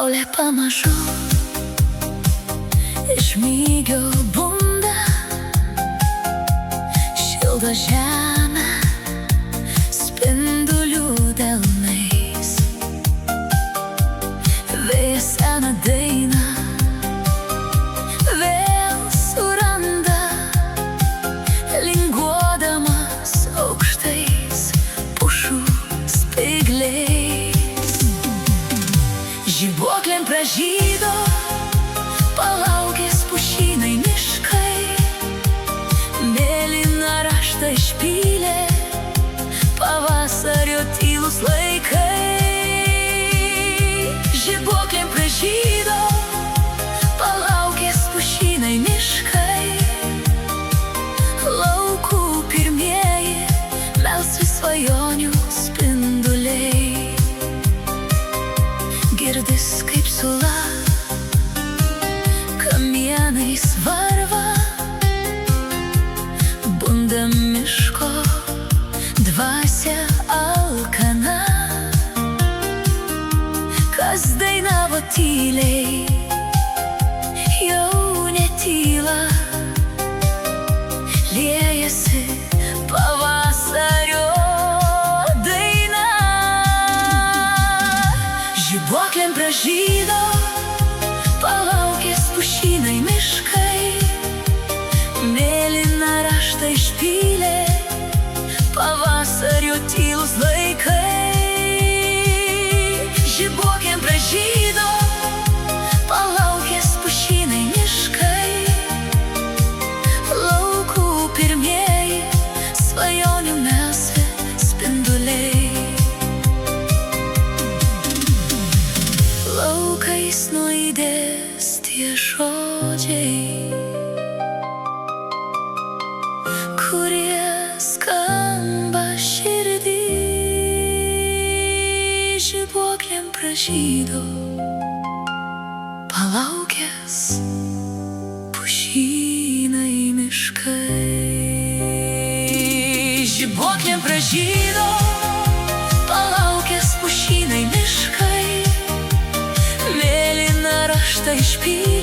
Saulė pamažu iš mygio bunda, šildo žemę spindulių delnais. Vėjas seną dainą vėl suranda, linguodamas aukštais pušų spygliais. Žibuoklėm pražydo palaukės pušynai miškai, mėlyną raštą išpylė pavasario tylūs laikai. Žibuoklėm pražydo palaukės pušynai miškai, laukų pirmieji melsvi svajonių spinduliai. Girdis kaip sula kamienais varva, bunda miško dvasia alkana, kas dainavo tyliai, jau netyla, liejasi pavasario daina. Žibuoklėm pražydo palaukės pušynai miškai, mėlyną raštą išpylė pavasario tylūs laikai. Žibuoklėm pražydo palaukės pušynai miškai, laukų pirmieji svajonių melsvi spinduliai. Laukais nuaidės tie žodžiai, kurie skamba širdį. Žibuoklėm pražydo palaukės pušynai miškai. Žibuoklėm pražydo palaukės pušynai miškai, mėlyną raštą išpylė